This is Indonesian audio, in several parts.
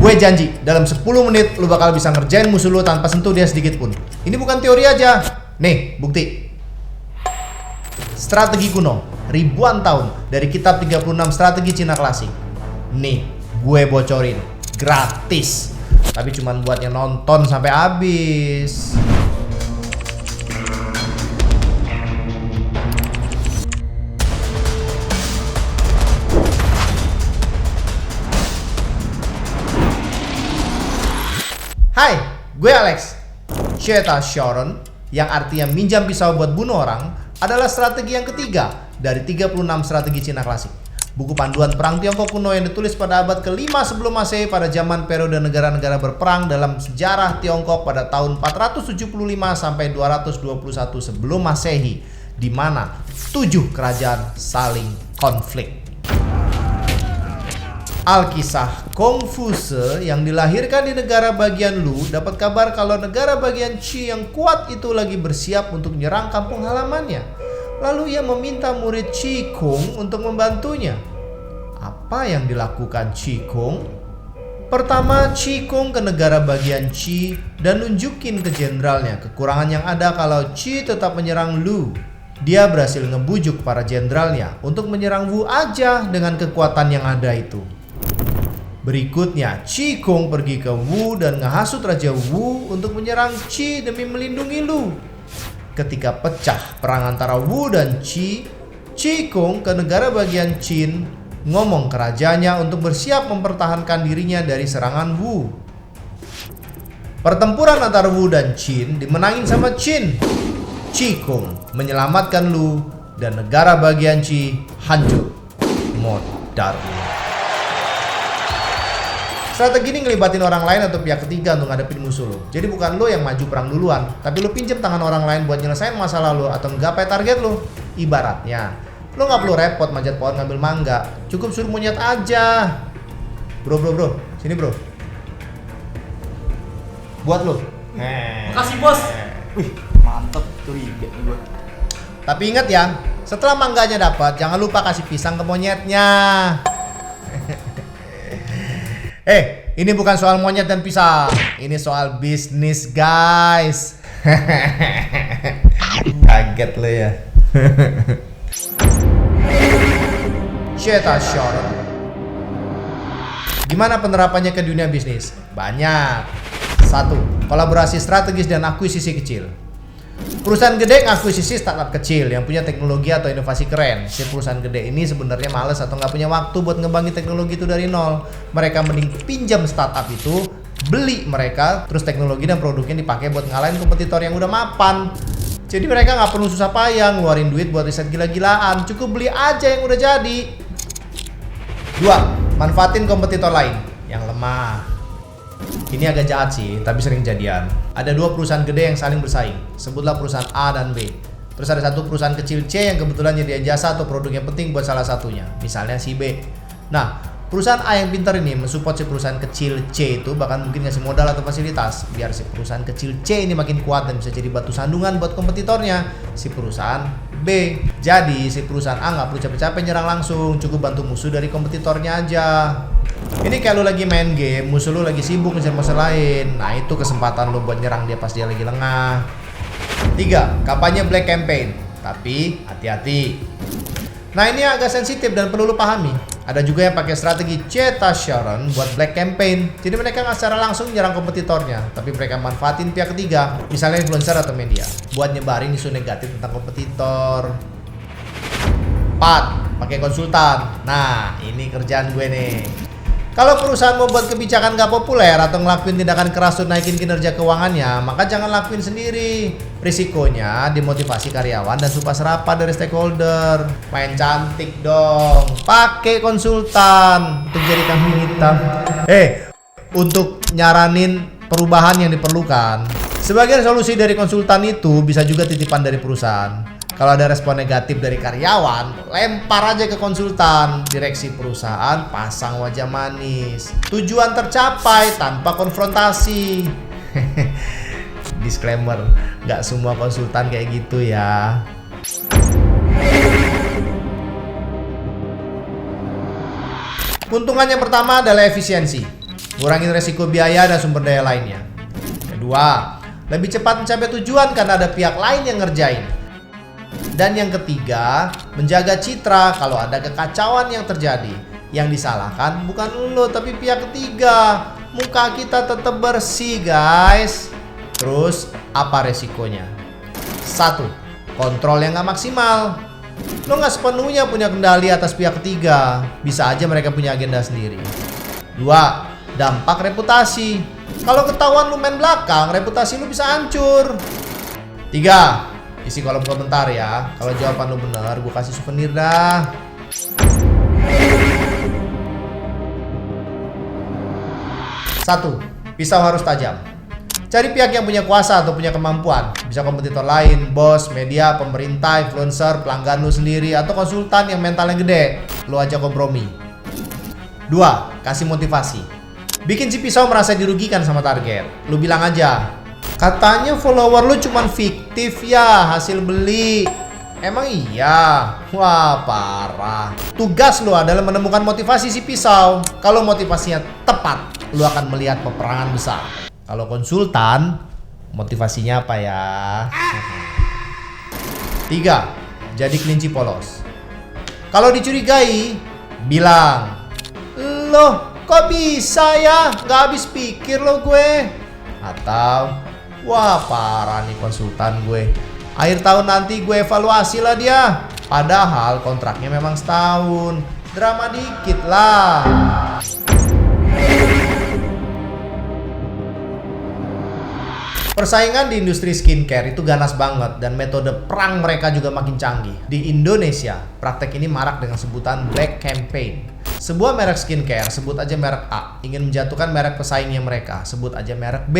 Gue janji, dalam 10 menit lu bakal bisa ngerjain musuh lu tanpa sentuh dia sedikit pun. Ini bukan teori aja. Nih, bukti. Strategi kuno, ribuan tahun dari kitab 36 strategi Cina klasik. Nih, gue bocorin. Gratis. Tapi cuman buatnya nonton sampai habis. Hai, gue Alex. Cheta Shoron, yang artinya minjam pisau buat bunuh orang, adalah strategi yang ketiga dari 36 strategi Cina klasik. Buku panduan perang Tiongkok kuno yang ditulis pada abad ke-5 sebelum Masehi pada zaman periode negara-negara berperang dalam sejarah Tiongkok pada tahun 475 sampai 221 sebelum Masehi, di mana 7 kerajaan saling konflik. Alkisah Konfuse yang dilahirkan di negara bagian Lu dapat kabar kalau negara bagian Qi yang kuat itu lagi bersiap untuk menyerang kampung halamannya. Lalu ia meminta murid Qi Kung untuk membantunya. Apa yang dilakukan Qi Kung? Pertama, Qi Kung ke negara bagian Qi dan nunjukin ke jenderalnya kekurangan yang ada kalau Qi tetap menyerang Lu. Dia berhasil ngebujuk para jenderalnya untuk menyerang Wu aja dengan kekuatan yang ada itu. Berikutnya, Qi Kung pergi ke Wu dan ngehasut Raja Wu untuk menyerang Qi demi melindungi Lu. Ketika pecah perang antara Wu dan Qi, Qi Kung ke negara bagian Qin ngomong ke rajanya untuk bersiap mempertahankan dirinya dari serangan Wu. Pertempuran antara Wu dan Qin dimenangin sama Qin. Qi Kung menyelamatkan Lu dan negara bagian Qi hancur. Modar. Strategi ini ngelibatin orang lain atau pihak ketiga untuk ngadepin musuh lo. Jadi bukan lo yang maju perang duluan, tapi lo pinjem tangan orang lain buat nyelesain masalah lo atau nggapai target lo. Ibaratnya, lo nggak perlu repot manjat pohon ngambil mangga, cukup suruh monyet aja. Bro, sini bro. Buat lo. Makasih bos. Wih, mantep curiga nih gue. Tapi ingat ya, setelah mangganya dapat, jangan lupa kasih pisang ke monyetnya. Ini bukan soal monyet dan pisang. Ini soal bisnis, guys. Kaget lo ya. Cheta Shoron. Gimana penerapannya ke dunia bisnis? Banyak. 1. Kolaborasi strategis dan akuisisi kecil. Perusahaan gede ngakuisisi startup kecil yang punya teknologi atau inovasi keren. Si perusahaan gede ini sebenarnya males atau nggak punya waktu buat ngembangin teknologi itu dari nol. Mereka mending pinjam startup itu, beli mereka, terus teknologi dan produknya dipakai buat ngalahin kompetitor yang udah mapan. Jadi mereka nggak perlu susah payah ngeluarin duit buat riset gila-gilaan, cukup beli aja yang udah jadi. 2. Manfaatin kompetitor lain yang lemah. Ini agak jahat sih, tapi sering jadian. Ada 2 perusahaan gede yang saling bersaing. Sebutlah perusahaan A dan B. Terus ada 1 perusahaan kecil C yang kebetulan nyediain jasa atau produk yang penting buat salah satunya. Misalnya si B. Nah, perusahaan A yang pintar ini mensupport si perusahaan kecil C itu, bahkan mungkin ngasih modal atau fasilitas biar si perusahaan kecil C ini makin kuat dan bisa jadi batu sandungan buat kompetitornya, si perusahaan B. Jadi si perusahaan A nggak perlu capek-capek nyerang langsung, cukup bantu musuh dari kompetitornya aja. Ini kayak lu lagi main game, musuh lu lagi sibuk ngejar musuh lain. Nah itu kesempatan lu buat nyerang dia pas dia lagi lengah. 3. Kampanye black campaign. Tapi hati-hati. Nah ini agak sensitif dan perlu lu pahami. Ada juga yang pakai strategi Cheta Shoron buat black campaign. Jadi mereka nggak secara langsung nyerang kompetitornya, tapi mereka manfaatin pihak ketiga, misalnya influencer atau media, buat nyebarin isu negatif tentang kompetitor. 4. Pakai konsultan. Nah ini kerjaan gue nih. Kalau perusahaan mau buat kebijakan gak populer atau ngelakuin tindakan keras untuk naikin kinerja keuangannya, maka jangan lakuin sendiri. Risikonya dimotivasi karyawan dan sumpah serapah dari stakeholder. Main cantik dong, pakai konsultan untuk jadi kambing hitam. Untuk nyaranin perubahan yang diperlukan. Sebagian solusi dari konsultan itu bisa juga titipan dari perusahaan. Kalau ada respon negatif dari karyawan, lempar aja ke konsultan. Direksi perusahaan pasang wajah manis. Tujuan tercapai tanpa konfrontasi. Disclaimer, nggak semua konsultan kayak gitu ya. Keuntungan yang pertama adalah efisiensi. ngurangin resiko biaya dan sumber daya lainnya. Kedua, lebih cepat mencapai tujuan karena ada pihak lain yang ngerjain. Dan yang ketiga, menjaga citra kalau ada kekacauan yang terjadi. Yang disalahkan bukan lo tapi pihak ketiga. Muka kita tetap bersih guys. Terus apa resikonya? 1. Kontrol yang gak maksimal. Lo gak sepenuhnya punya kendali atas pihak ketiga. Bisa aja mereka punya agenda sendiri. 2. Dampak reputasi. Kalau ketahuan lu main belakang, reputasi lu bisa hancur. 3. Isi kolom komentar ya. Kalau jawaban lu bener, gue kasih souvenir dah. 1. Pisau harus tajam. Cari pihak yang punya kuasa atau punya kemampuan. Bisa kompetitor lain, bos, media, pemerintah, influencer, pelanggan lu sendiri, atau konsultan yang mentalnya gede. Lu aja kompromi. 2. Kasih motivasi. Bikin si pisau merasa dirugikan sama target. Lu bilang aja, katanya follower lu cuman fiktif ya hasil beli. Emang iya? Wah parah. Tugas lu adalah menemukan motivasi si pisau. Kalau motivasinya tepat, lu akan melihat peperangan besar. Kalau konsultan, motivasinya apa ya? 3. Jadi kelinci polos. Kalau dicurigai, bilang, loh kok bisa ya? Gak habis pikir lo gue. Atau, wah parah nih konsultan gue. Akhir tahun nanti gue evaluasi lah dia. Padahal kontraknya memang setahun. Drama dikit lah. Persaingan di industri skincare itu ganas banget dan metode perang mereka juga makin canggih. Di Indonesia, praktek ini marak dengan sebutan Black Campaign. Sebuah merek skincare, sebut aja merek A, ingin menjatuhkan merek pesaingnya mereka, sebut aja merek B.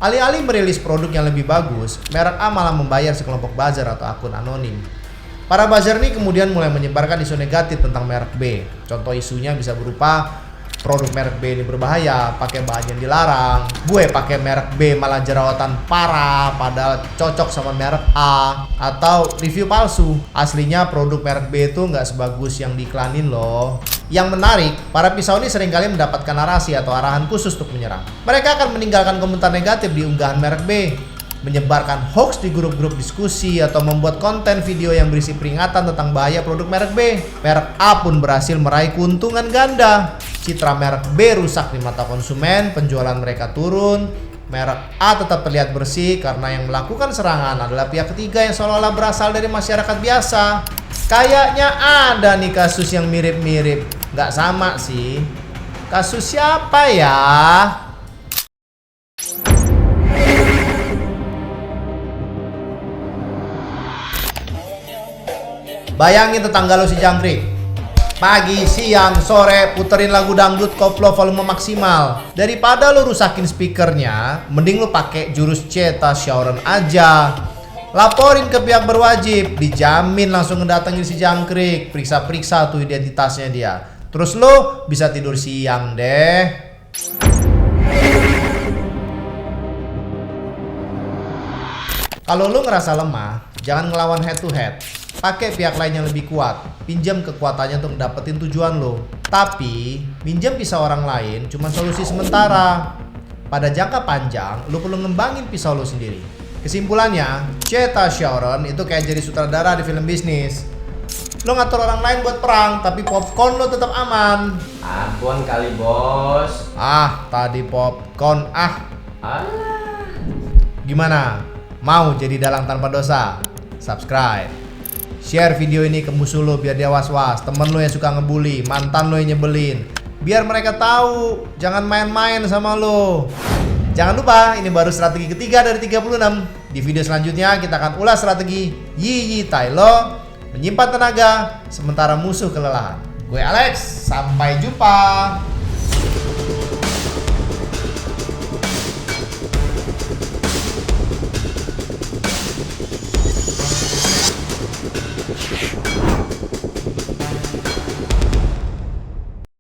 Alih-alih merilis produk yang lebih bagus, merek A malah membayar sekelompok buzzer atau akun anonim. Para buzzer ini kemudian mulai menyebarkan isu negatif tentang merek B. Contoh isunya bisa berupa produk merek B ini berbahaya, pakai bahan yang dilarang. Gue pakai merek B malah jerawatan parah, padahal cocok sama merek A. Atau review palsu, aslinya produk merek B itu nggak sebagus yang diiklanin loh. Yang menarik, para pisau ini seringkali mendapatkan narasi atau arahan khusus untuk menyerang. Mereka akan meninggalkan komentar negatif di unggahan merek B, menyebarkan hoax di grup-grup diskusi, atau membuat konten video yang berisi peringatan tentang bahaya produk merek B. Merek A pun berhasil meraih keuntungan ganda. Citra merek B rusak di mata konsumen, penjualan mereka turun. Merek A tetap terlihat bersih karena yang melakukan serangan adalah pihak ketiga yang seolah-olah berasal dari masyarakat biasa. Kayaknya ada nih kasus yang mirip-mirip. Nggak sama sih. Kasus siapa ya? Bayangin tetangga lo si jangkrik. Pagi, siang, sore puterin lagu dangdut koplo volume maksimal. Daripada lo rusakin speakernya, mending lo pakai jurus Ceta Shauron aja. Laporin ke pihak berwajib, dijamin langsung ngedatengin si jangkrik, periksa-periksa tuh identitasnya dia. Terus lo bisa tidur siang deh. Kalau lo ngerasa lemah, jangan ngelawan head to head. Pakai pihak lain yang lebih kuat, pinjam kekuatannya untuk dapetin tujuan lo. Tapi, pinjam pisau orang lain cuma solusi sementara. Pada jangka panjang, lo perlu ngembangin pisau lo sendiri. Kesimpulannya, Ceta Shauron itu kayak jadi sutradara di film bisnis. Lo ngatur orang lain buat perang, tapi popcorn lo tetap aman. Ampun kali bos. Tadi popcorn Alah. Gimana? Mau jadi dalang tanpa dosa? Subscribe. Share video ini ke musuh lo biar dia was-was, temen lo yang suka ngebully, mantan lo yang nyebelin. Biar mereka tahu, jangan main-main sama lo. Jangan lupa, ini baru strategi ketiga dari 36. Di video selanjutnya kita akan ulas strategi Yi Yi Tai Lo, menyimpan tenaga sementara musuh kelelahan. Gue Alex, sampai jumpa.